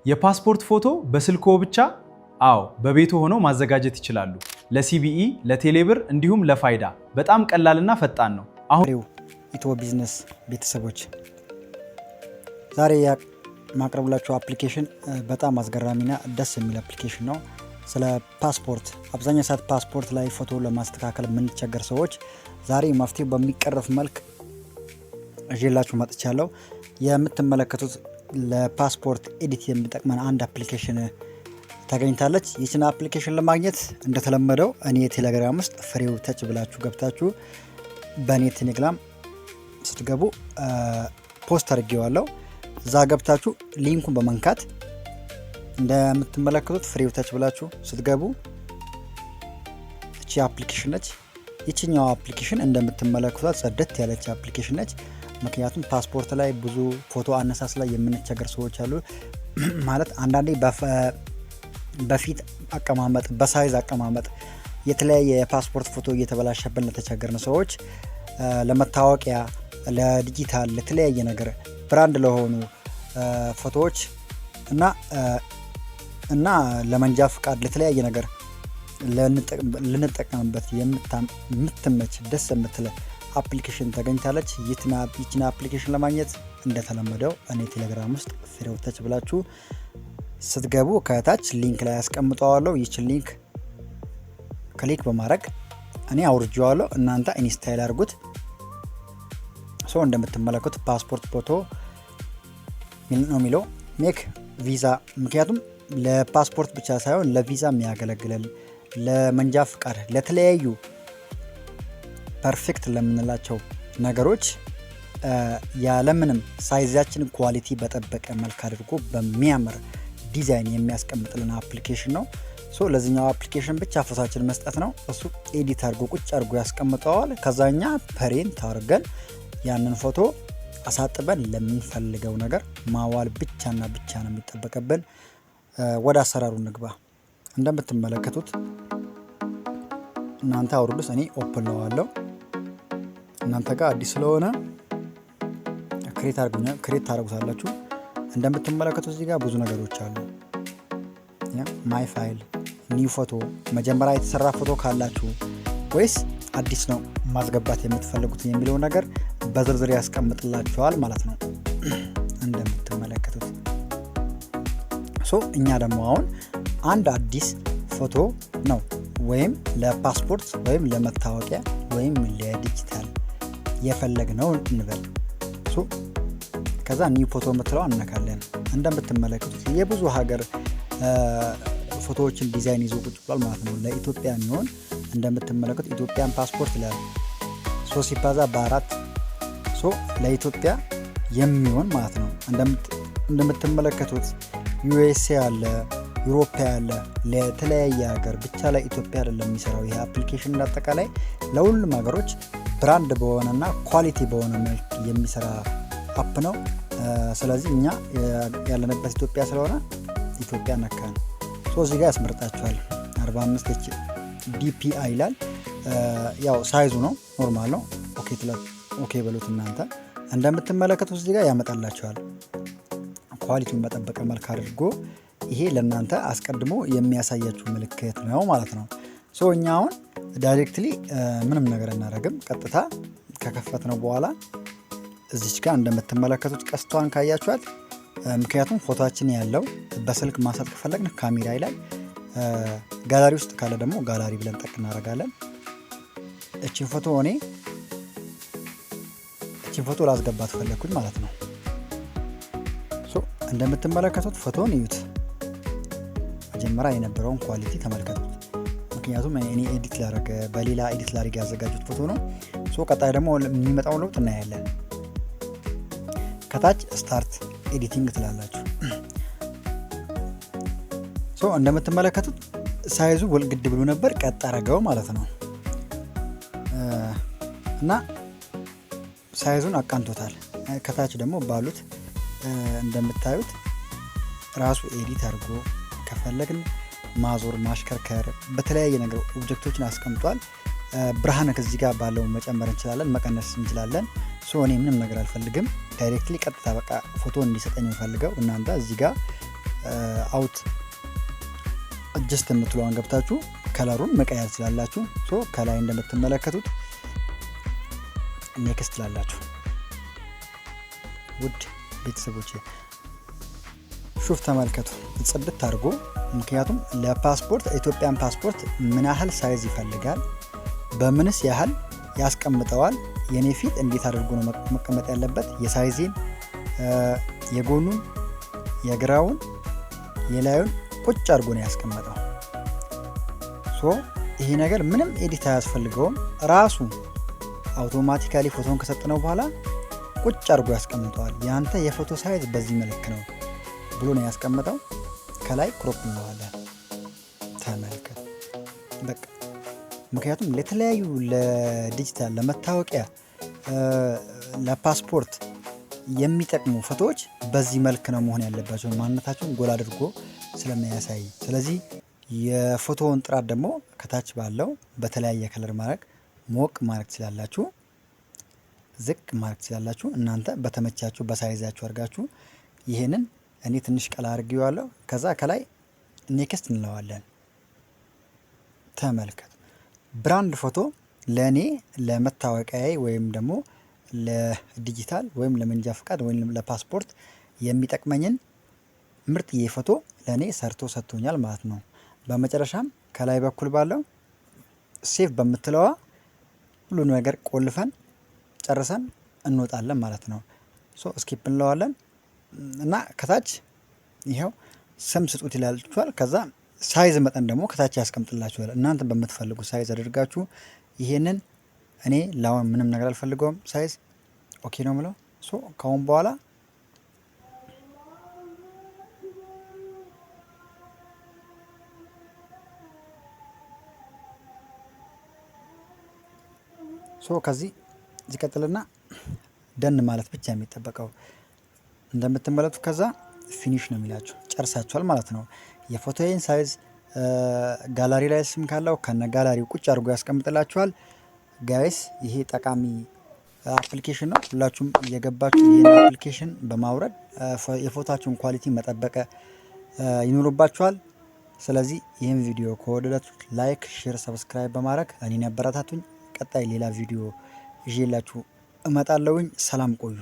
የፓስፖርት ፎቶ በስልክዎ ብቻ? አዎ፣ በቤቱ ሆነው ማዘጋጀት ይችላሉ። ለሲቢኢ፣ ለቴሌብር እንዲሁም ለፋይዳ በጣም ቀላልና ፈጣን ነው። አሁን ኢትዮ ቢዝነስ ቤተሰቦች ዛሬ ማቅረብላችሁ አፕሊኬሽን በጣም አስገራሚና ደስ የሚል አፕሊኬሽን ነው። ስለ ፓስፖርት አብዛኛው ሰዓት ፓስፖርት ላይ ፎቶ ለማስተካከል የምንቸገር ሰዎች ዛሬ መፍትሄው በሚቀርፍ መልክ እዤላችሁ መጥቻለሁ። የምትመለከቱት ለፓስፖርት ኤዲት የሚጠቅመን አንድ አፕሊኬሽን ታገኝታለች። ይህችን አፕሊኬሽን ለማግኘት እንደተለመደው እኔ ቴሌግራም ውስጥ ፍሬው ተች ብላችሁ ገብታችሁ በእኔ ቴሌግራም ስትገቡ ፖስት አድርጌዋለሁ። እዛ ገብታችሁ ሊንኩን በመንካት እንደምትመለከቱት ፍሬው ተች ብላችሁ ስትገቡ እቺ አፕሊኬሽን ነች። ይችኛው አፕሊኬሽን እንደምትመለከቷት ጽድት ያለች አፕሊኬሽን ነች። ምክንያቱም ፓስፖርት ላይ ብዙ ፎቶ አነሳስ ላይ የምንቸገር ሰዎች አሉ። ማለት አንዳንዴ በፊት አቀማመጥ፣ በሳይዝ አቀማመጥ የተለያየ የፓስፖርት ፎቶ እየተበላሸብን ለተቸገርን ሰዎች ለመታወቂያ፣ ለዲጂታል፣ ለተለያየ ነገር ብራንድ ለሆኑ ፎቶዎች እና ለመንጃ ፍቃድ ለተለያየ ነገር ልንጠቀምበት የምትመች ደስ የምትለ አፕሊኬሽን ተገኝታለች። ይችን አፕሊኬሽን ለማግኘት እንደተለመደው እኔ ቴሌግራም ውስጥ ፍሬው ተች ብላችሁ ስትገቡ ከታች ሊንክ ላይ ያስቀምጠዋለሁ። ይችን ሊንክ ክሊክ በማድረግ እኔ አውርጄዋለሁ፣ እናንተ ኢንስታይል አድርጉት። እንደምትመለከቱት ፓስፖርት ፎቶ ነው የሚለው ሜክ ቪዛ። ምክንያቱም ለፓስፖርት ብቻ ሳይሆን ለቪዛ የሚያገለግለን ለመንጃ ፍቃድ፣ ለተለያዩ ፐርፌክት ለምንላቸው ነገሮች ያለምንም ሳይዛችን ኳሊቲ በጠበቀ መልክ አድርጎ በሚያምር ዲዛይን የሚያስቀምጥልን አፕሊኬሽን ነው። ለዚህኛው አፕሊኬሽን ብቻ ፎቶችን መስጠት ነው። እሱ ኤዲት አድርጎ ቁጭ አድርጎ ያስቀምጠዋል። ከዛኛ ፕሪንት አድርገን ያንን ፎቶ አሳጥበን ለምንፈልገው ነገር ማዋል ብቻና ብቻ ነው የሚጠበቅብን። ወደ አሰራሩ ንግባ። እንደምትመለከቱት እናንተ አውርዱስ፣ እኔ ኦፕን ለዋለሁ። እናንተ ጋር አዲስ ስለሆነ ክሬት ታደርጉታላችሁ። እንደምትመለከቱት እዚህ ጋር ብዙ ነገሮች አሉ። ማይ ፋይል፣ ኒው ፎቶ፣ መጀመሪያ የተሰራ ፎቶ ካላችሁ ወይስ አዲስ ነው ማስገባት የምትፈልጉት የሚለው ነገር በዝርዝር ያስቀምጥላችኋል ማለት ነው። እንደምትመለከቱት እኛ ደግሞ አሁን አንድ አዲስ ፎቶ ነው ወይም ለፓስፖርት ወይም ለመታወቂያ ወይም ለዲጂታል የፈለግነው እንበል። ከዛ ኒው ፎቶ የምትለው አነካለን። እንደምትመለከቱት የብዙ ሀገር ፎቶዎችን ዲዛይን ይዞ ቁጭ ብሏል ማለት ነው። ለኢትዮጵያ የሚሆን እንደምትመለከቱት ኢትዮጵያን ፓስፖርት ይላል 3 ሲባዛ በ4 ለኢትዮጵያ የሚሆን ማለት ነው። እንደምትመለከቱት ዩኤስኤ አለ፣ ዩሮፓ አለ፣ ለተለያየ ሀገር ብቻ ላይ ኢትዮጵያ አይደለም የሚሰራው ይሄ አፕሊኬሽን። እንዳጠቃላይ ለሁሉም ሀገሮች ብራንድ በሆነና ኳሊቲ በሆነ መልክ የሚሰራ አፕ ነው። ስለዚህ እኛ ያለንበት ኢትዮጵያ ስለሆነ ኢትዮጵያ ነካን። እዚህ ጋር ያስመርጣችኋል። 45 ዲፒአይ ይላል። ያው ሳይዙ ነው፣ ኖርማል ነው። ኦኬ በሉት እናንተ። እንደምትመለከቱት እዚህ ጋር ያመጣላችኋል። ኳሊቲውን በጠበቀ መልክ አድርጎ ይሄ ለእናንተ አስቀድሞ የሚያሳያችሁ ምልክት ነው ማለት ነው። እኛ አሁን ዳይሬክትሊ ምንም ነገር እናደርግም። ቀጥታ ከከፈትነው በኋላ እዚች ጋር እንደምትመለከቱት ቀስቷን ካያችኋት፣ ምክንያቱም ፎቶችን ያለው በስልክ ማንሳት ከፈለግን ካሜራ ይላል። ጋላሪ ውስጥ ካለ ደግሞ ጋላሪ ብለን ጠቅ እናደርጋለን። እቺን ፎቶ ላስገባት ፈለግኩኝ ማለት ነው። እንደምትመለከቱት ፎቶን እዩት። መጀመሪያ የነበረውን ኳሊቲ ተመልከቱት። ምክንያቱም እኔ በሌላ ኤዲት ላደርግ ያዘጋጁት ፎቶ ነው። ቀጣይ ደግሞ የሚመጣውን ለውጥ እናያለን። ከታች ስታርት ኤዲቲንግ ትላላችሁ። እንደምትመለከቱት ሳይዙ ወልግድ ብሎ ነበር፣ ቀጥ አረገው ማለት ነው እና ሳይዙን አቃንቶታል። ከታች ደግሞ ባሉት እንደምታዩት ራሱ ኤዲት አድርጎ ከፈለግን ማዞር፣ ማሽከርከር፣ በተለያየ ነገር ኦብጀክቶችን አስቀምጧል። ብርሃን ከዚህ ጋር ባለው መጨመር እንችላለን፣ መቀነስ እንችላለን። እኔ ምንም ነገር አልፈልግም። ዳይሬክትሊ ቀጥታ በቃ ፎቶ እንዲሰጠኝ የምፈልገው እናንተ እዚህ ጋር አውት አጀስት የምትለዋን ገብታችሁ ከለሩን መቀየር ትችላላችሁ። ሶ ከላይ እንደምትመለከቱት ኔክስት ትላላችሁ። ውድ ቤተሰቦች ሹፍ ተመልከቱ፣ ጽድት አድርጎ። ምክንያቱም ለፓስፖርት ኢትዮጵያን ፓስፖርት ምን ያህል ሳይዝ ይፈልጋል፣ በምንስ ያህል ያስቀምጠዋል፣ የኔ ፊት እንዴት አድርጎ ነው መቀመጥ ያለበት፣ የሳይዜን፣ የጎኑን፣ የግራውን፣ የላዩን ቁጭ አድርጎ ነው ያስቀመጠው። ሶ ይሄ ነገር ምንም ኤዲት አያስፈልገውም። ራሱ አውቶማቲካሊ ፎቶን ከሰጠነው በኋላ ቁጭ አድርጎ ያስቀምጠዋል። ያንተ የፎቶ ሳይዝ በዚህ መልክ ነው ብሎ ነው ያስቀምጠው። ከላይ ክሮፕ እንለዋለን። ተመልከት በቃ። ምክንያቱም ለተለያዩ ለዲጂታል፣ ለመታወቂያ፣ ለፓስፖርት የሚጠቅሙ ፎቶዎች በዚህ መልክ ነው መሆን ያለባቸው፣ ማንነታቸውን ጎላ አድርጎ ስለሚያሳይ። ስለዚህ የፎቶውን ጥራት ደግሞ ከታች ባለው በተለያየ ከለር ማድረግ፣ ሞቅ ማድረግ ትችላላችሁ፣ ዝቅ ማድረግ ትችላላችሁ። እናንተ በተመቻችሁ በሳይዛችሁ አድርጋችሁ። ይሄንን እኔ ትንሽ ቀላ አድርጌዋለሁ። ከዛ ከላይ ኔክስት እንለዋለን። ተመልከት። ብራንድ ፎቶ ለእኔ ለመታወቂያዬ ወይም ደግሞ ለዲጂታል ወይም ለመንጃ ፈቃድ ወይም ለፓስፖርት የሚጠቅመኝን ምርጥዬ ፎቶ ለእኔ ሰርቶ ሰጥቶኛል ማለት ነው። በመጨረሻም ከላይ በኩል ባለው ሴቭ በምትለዋ ሁሉ ነገር ቆልፈን ጨርሰን እንወጣለን ማለት ነው። ሶ ስኪፕ እንለዋለን እና ከታች ይኸው ስም ስጡት ይላችኋል። ከዛ ሳይዝ መጠን ደግሞ ከታች ያስቀምጥላችኋል። እናንተ በምትፈልጉ ሳይዝ አድርጋችሁ ይሄንን እኔ ላውን ምንም ነገር አልፈልገውም፣ ሳይዝ ኦኬ ነው ምለው። ሶ ካሁን በኋላ ከዚህ ይቀጥልና ደን ማለት ብቻ የሚጠበቀው እንደምትመለከቱት። ከዛ ፊኒሽ ነው የሚላችሁ፣ ጨርሳችኋል ማለት ነው። የፎቶዬን ሳይዝ ጋላሪ ላይ ስም ካለው ከነ ጋላሪው ቁጭ አድርጎ ያስቀምጥላችኋል። ጋይስ ይሄ ጠቃሚ አፕሊኬሽን ነው። ሁላችሁም እየገባችሁ ይሄን አፕሊኬሽን በማውረድ የፎቶአችሁን ኳሊቲ መጠበቅ ይኖርባችኋል። ስለዚህ ይህን ቪዲዮ ከወደዳችሁ ላይክ፣ ሼር፣ ሰብስክራይብ በማድረግ እኔን ያበረታቱኝ። ቀጣይ ሌላ ቪዲዮ ይዤላችሁ እመጣለሁኝ። ሰላም ቆዩ።